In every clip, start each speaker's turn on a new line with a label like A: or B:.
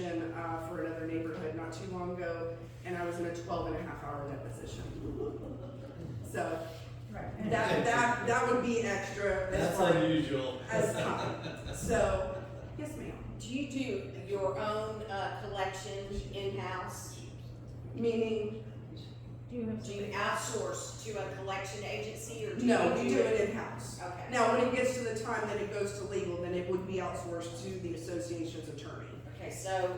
A: deposition for another neighborhood not too long ago, and I was in a 12.5 hour deposition. So
B: Right.
A: that would be extra as
C: That's
A: far
C: unusual.
A: as time. So, yes ma'am.
D: Do you do your own collection in-house?
A: Meaning,
B: Do you have
D: Do you outsource to a collection agency or do
A: no,
D: you
A: we do it in-house.
D: Okay.
A: Now, when it gets to the time that it goes to legal, then it would be outsourced to the association's attorney.
D: Okay, so,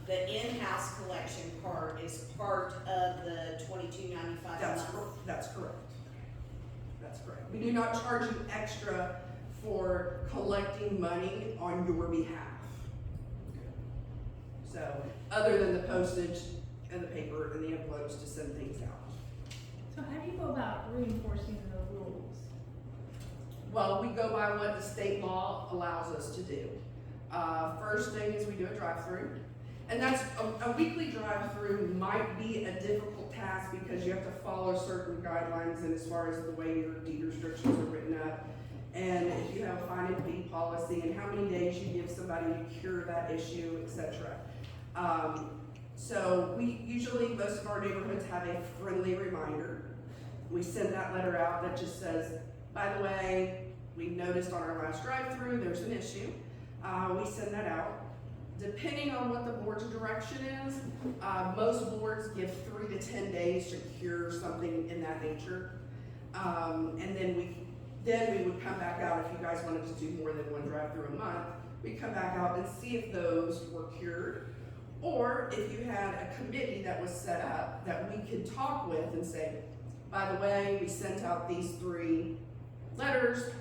D: the in-house collection part is part of the $22.95 a
A: That's,
D: month?
A: that's correct. That's correct. We do not charge you extra for collecting money on your behalf. So, other than the postage and the paper and the envelopes to send things out.
B: So how do you go about reinforcing the rules?
A: Well, we go by what the state law allows us to do. First thing is we do a drive-through. And that's, a weekly drive-through might be a difficult task because you have to follow certain guidelines and as far as the way your deed restrictions are written up. And if you have a fine and fee policy and how many days you give somebody to cure that issue, etc. So we usually, most of our neighborhoods have a friendly reminder. We send that letter out that just says, by the way, we noticed on our last drive-through there's an issue. We send that out. Depending on what the board's direction is, most boards give 3 to 10 days to cure something in that nature. And then we would come back out if you guys wanted to do more than one drive-through a month. We'd come back out and see if those were cured. Or if you had a committee that was set up that we could talk with and say, by the way, we sent out these 3 letters.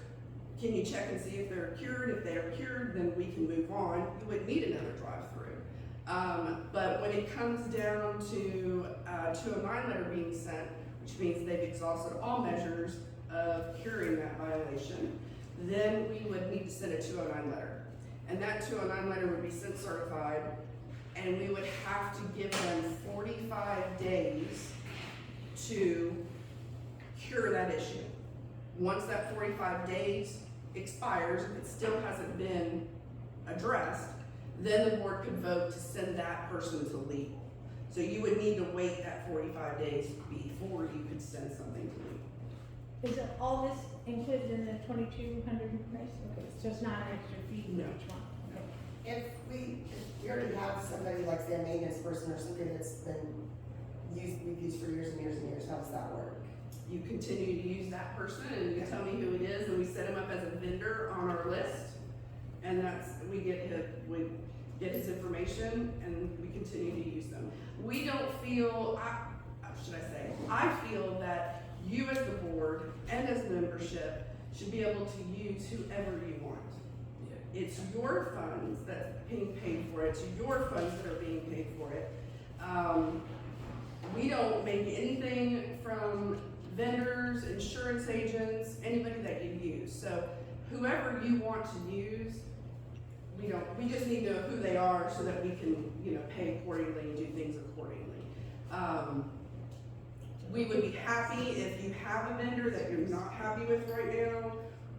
A: Can you check and see if they're cured? If they are cured, then we can move on. You wouldn't need another drive-through. But when it comes down to a 209 letter being sent, which means they've exhausted all measures of curing that violation, then we would need to send a 209 letter. And that 209 letter would be sent certified, and we would have to give them 45 days to cure that issue. Once that 45 days expires, if it still hasn't been addressed, then the board could vote to send that person to legal. So you would need to wait that 45 days before you could send something to legal.
B: Is it all this included in the 2,200 price? Okay, so it's not an extra fee for
A: No.
B: each one? Okay.
E: If we already have somebody like say a maintenance person or something that's been we've used for years and years and years, how does that work?
A: You continue to use that person and you tell me who it is, and we set him up as a vendor on our list. And we get his information and we continue to use them. We don't feel, I feel that you as the board and as membership should be able to use whoever you want. It's your funds that's being paid for it, it's your funds that are being paid for it. We don't make anything from vendors, insurance agents, anybody that you use. So whoever you want to use, we just need to know who they are so that we can, pay accordingly and do things accordingly. We would be happy if you have a vendor that you're not happy with right now,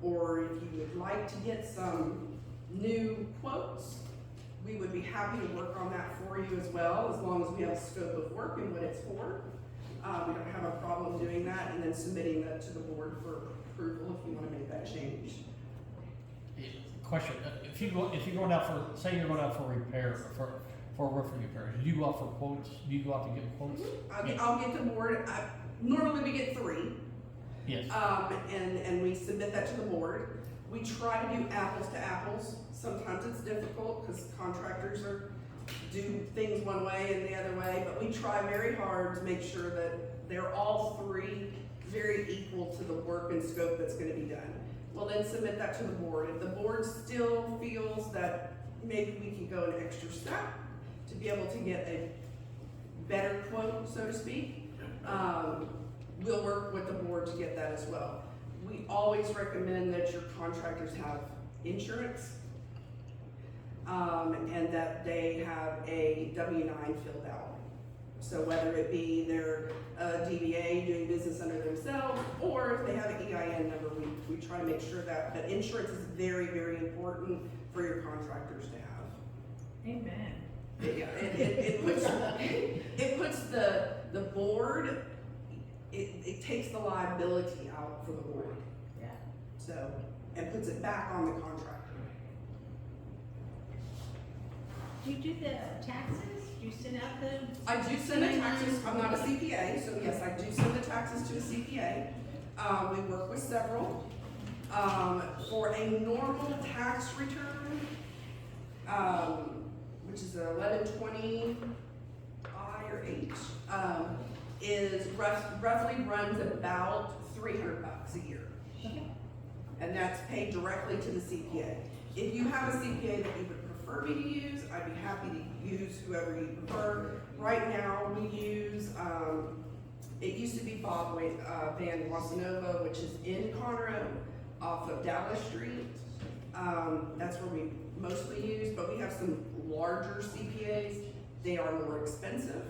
A: or if you would like to get some new quotes, we would be happy to work on that for you as well, as long as we have a scope of work and what it's for. We don't have a problem doing that and then submitting that to the board for approval if you want to make that change.
F: Question, if you're going out for, say you're going out for repair, for roofing repair, do you go out for quotes? Do you go out to get quotes?
A: I'll get the board, normally we get 3.
F: Yes.
A: And we submit that to the board. We try to do apples to apples. Sometimes it's difficult because contractors do things one way and the other way, but we try very hard to make sure that they're all 3 very equal to the work and scope that's going to be done. We'll then submit that to the board. If the board still feels that maybe we can go an extra step to be able to get a better quote, so to speak, we'll work with the board to get that as well. We always recommend that your contractors have insurance, and that they have a W-9 filled out. So whether it be their DBA doing business under themselves, or if they have an EIN number, we try to make sure that, but insurance is very, very important for your contractors to have.
B: Amen.
A: the board, it takes the liability out for the board.
B: Yeah.
A: So, and puts it back on the contractor.
B: Do you do the taxes? Do you send out the?
A: I do send the taxes, I'm not a CPA, so yes, I do send the taxes to a CPA. We work with several. For a normal tax return, which is 1120 I or H, is roughly runs about $300 a year.
B: Okay.
A: And that's paid directly to the CPA. If you have a CPA that you would prefer me to use, I'd be happy to use whoever you prefer. Right now, we use, it used to be Bob Van Wasanova, which is in Conroe, off of Dallas Street. That's where we mostly use, but we have some larger CPAs. They are more expensive.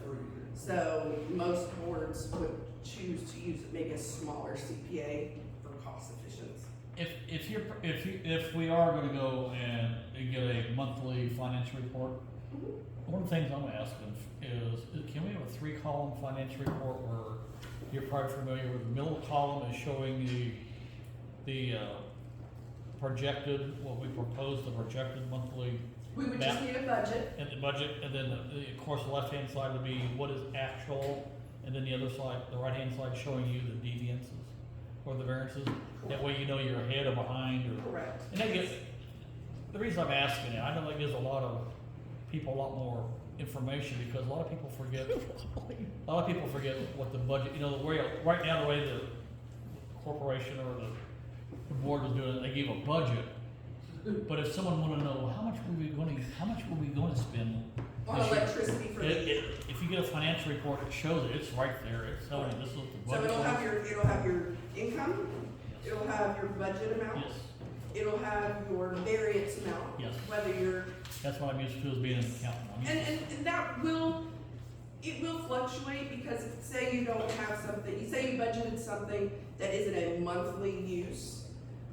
A: So most boards would choose to use maybe a smaller CPA for cost efficiency.
F: If we are gonna go and get a monthly financial report, one of the things I'm asking is, can we have a 3-column financial report where you're probably familiar with the middle column is showing the projected, what we proposed, the projected monthly
A: We would just need a budget.
F: and the budget, and then of course the left-hand side would be what is actual, and then the other side, the right-hand side showing you the deviances or the variances. That way you know you're ahead or behind or.
A: Correct.
F: And that gets, the reason I'm asking it, I know that gives a lot of people a lot more information because a lot of people forget what the budget, you know, the way, right now the way the corporation or the board is doing it, they give a budget. But if someone wanna know how much were we gonna spend
A: On
F: this year?
A: electricity for the year.
F: If you get a financial report, it shows it, it's right there, it's telling you this is what the
A: So
F: budget is.
A: it'll have your income, it'll have your budget amount,
F: Yes,
A: it'll have your variance amount.
F: Yes.
A: Whether you're,
F: that's what I'm used to as being an accountant. I'm used to-
A: and that will, it will fluctuate because say you don't have something, you say you budgeted something that isn't a monthly use,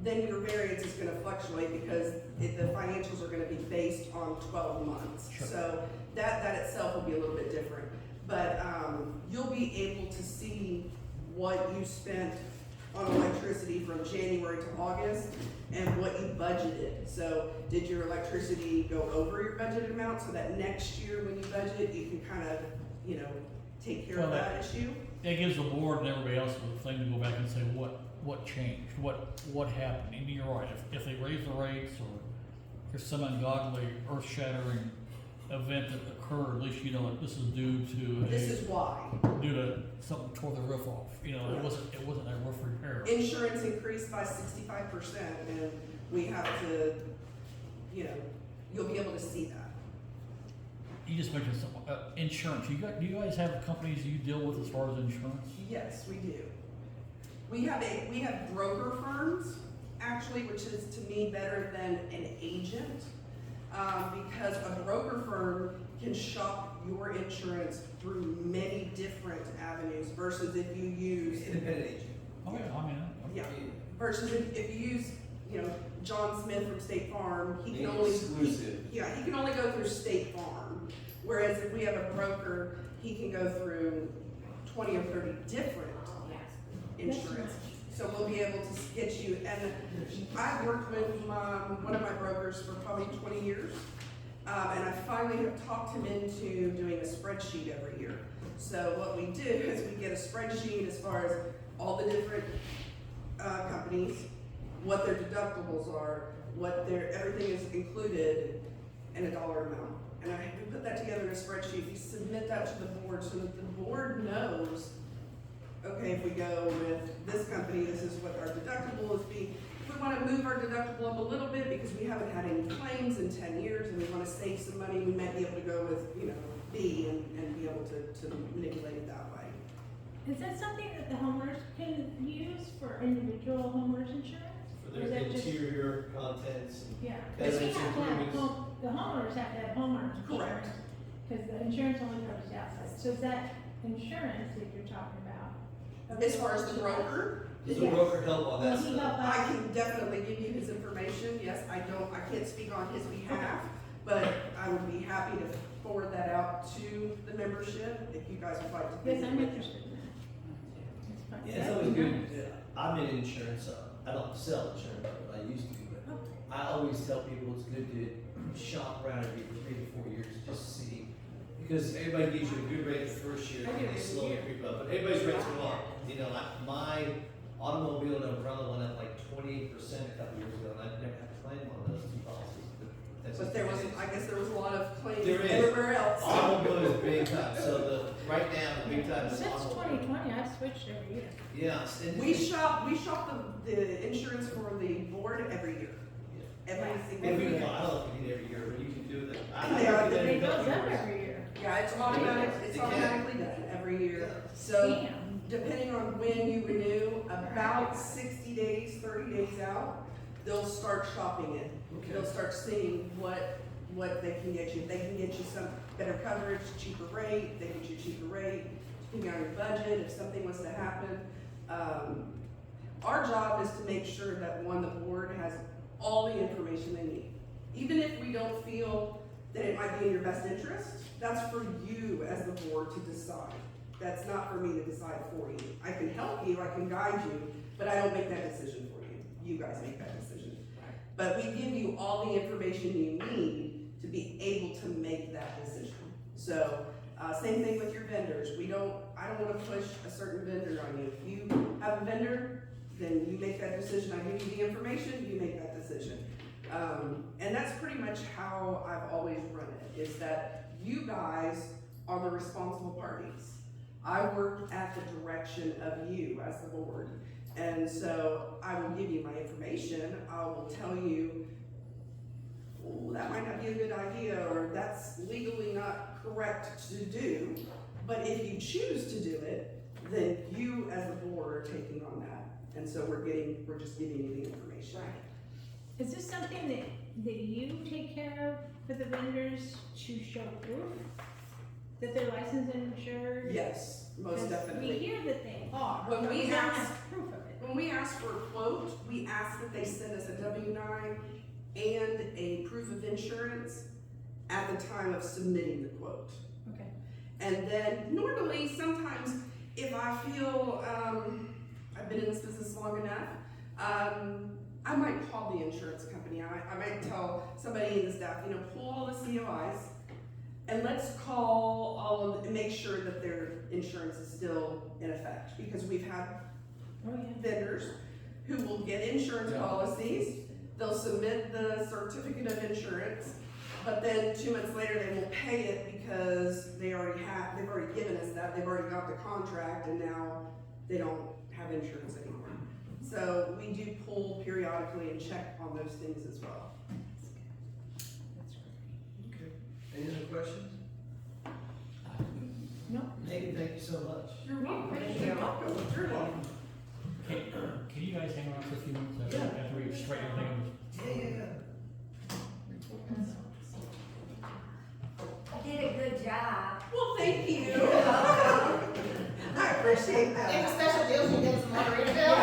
A: then your variance is gonna fluctuate because the financials are gonna be based on 12 months.
F: Sure.
A: So that itself will be a little bit different. But, you'll be able to see what you spent on electricity from January to August and what you budgeted. So did your electricity go over your budgeted amount so that next year when you budget, you can kind of, you know, take care of
F: Well,
A: that issue?
F: It gives the board and everybody else a thing to go back and say, what changed, what happened, and you're right, if they raise the rates or there's some ungodly, earth-shattering event that occurred, at least you know that this is due to
A: This is why.
F: due to something tore the roof off, you know, it wasn't a roof repair.
A: Insurance increased by 65% and we have to, you know, you'll be able to see that.
F: You just mentioned some, insurance, do you guys have companies you deal with as far as insurance?
A: Yes, we do. We have broker firms, actually, which is to me better than an agent. Because a broker firm can shop your insurance through many different avenues versus if you use,
C: Independent agent.
F: Oh, yeah, I mean,
A: yeah, versus if you use, you know, John Smith from State Farm, he can only.
C: Exclusive.
A: Yeah, he can only go through State Farm, whereas if we have a broker, he can go through 20 or 30 different insurance. So we'll be able to get you, and I've worked with one of my brokers for probably 20 years. And I finally have talked him into doing a spreadsheet every year. So what we do is we get a spreadsheet as far as all the different companies, what their deductibles are, everything is included, and a dollar amount. And we put that together in a spreadsheet, we submit that to the board so that the board knows, okay, if we go with this company, this is what our deductible is being. If we wanna move our deductible up a little bit because we haven't had any claims in 10 years and we wanna save some money, we might be able to go with, you know, B and be able to manipulate it that way.
B: Is that something that the homeowners can use for individual homeowners insurance?
C: For
B: Or is
C: their
B: that just-
C: interior contents.
B: Yeah, because we
C: That's
B: have to have
C: improvements.
B: the homeowners have to have homeowners
A: Correct.
B: insurance. Because the insurance only covers the outside. So is that insurance that you're talking about?
A: As far as the broker,
C: Does the broker help on that
B: Does he
C: stuff?
B: help
A: I
B: out?
A: can definitely give you his information. Yes, I can't speak on his behalf, But I would be happy to forward that out to the membership if you guys would like to.
B: Yes, I'm
A: visit with it.
B: interested in that. That's fine.
C: Yeah, it's always good. I'm in insurance, I don't sell insurance, but I used to, but I always tell people it's good to shop around every 3 to 4 years, just to see. Because everybody gives you a good rate the first year,
B: I do
C: and they
B: every
C: slowly
B: year.
C: creep up, but everybody's rates go up. You know, like my automobile and umbrella went up like 28% a couple years ago, and I never had to claim on those two policies, but that's.
A: But
C: just
A: there
C: the
A: was,
C: way it is.
A: I guess there was a lot of claims
C: There is.
A: everywhere else.
C: Automobile is big time, so right now, the big time is
B: Since
C: automobile.
B: 2020, I've switched every year.
C: Yes, and.
A: We shop the insurance for the board every year. Every single
C: If we,
A: year.
C: I don't know if we need every year, but you can do it.
A: Yeah,
C: do that
B: It
C: in a
B: goes
C: couple
B: up
C: years.
B: every year.
A: Yeah, it's automatic, it's
C: It can.
A: automatically done every year. So
B: Damn.
A: depending on when you renew, about 60 days, 30 days out, they'll start shopping it.
C: Okay.
A: They'll start seeing what they can get you. They can get you some better coverage, cheaper rate, they get you a cheaper rate, depending on your budget, if something was to happen. Our job is to make sure that the board has all the information they need. Even if we don't feel that it might be in your best interest, that's for you as the board to decide. That's not for me to decide for you. I can help you, I can guide you, but I don't make that decision for you. You guys make that decision. But we give you all the information you need to be able to make that decision. So, same thing with your vendors. I don't wanna push a certain vendor on you. If you have a vendor, then you make that decision. I give you the information, you make that decision. And that's pretty much how I've always run it, is that you guys are the responsible parties. I work at the direction of you as the board. And so I will give you my information, I will tell you, oh, that might not be a good idea, or that's legally not correct to do. But if you choose to do it, then you as the board are taking on that. And so we're just giving you the information.
B: Is this something that you take care of for the vendors to show proof that they're licensed and insured?
A: Yes, most
B: 'Cause
A: definitely.
B: We hear that they are,
A: When
B: but
A: we
B: we don't
A: ask-
B: have proof of it.
A: When we ask for a quote, we ask that they send us a W-9 and a proof of insurance at the time of submitting the quote.
B: Okay.
A: And then normally, sometimes, if I feel, I've been in this business long enough, I might call the insurance company. I might tell somebody in the staff, pull all the COIs and let's call all of them and make sure that their insurance is still in effect. Because we've had
B: Oh, yeah.
A: vendors who will get insurance policies, they'll submit the certificate of insurance, but then 2 months later, they won't pay it because they've already given us that, they've already got the contract, and now they don't have insurance anymore. So we do pull periodically and check on those things as well.
B: That's great.
C: Okay. Any other questions?
B: No.
C: Megan, thank you so much.
A: You're welcome.
B: You're
A: welcome. You're welcome.
F: Can you guys hang around for a few minutes after we straighten everything?
C: Yeah.
G: You did a good job.
A: Well, thank you. I appreciate that.
E: Any special deals you get as a moderator, Bill?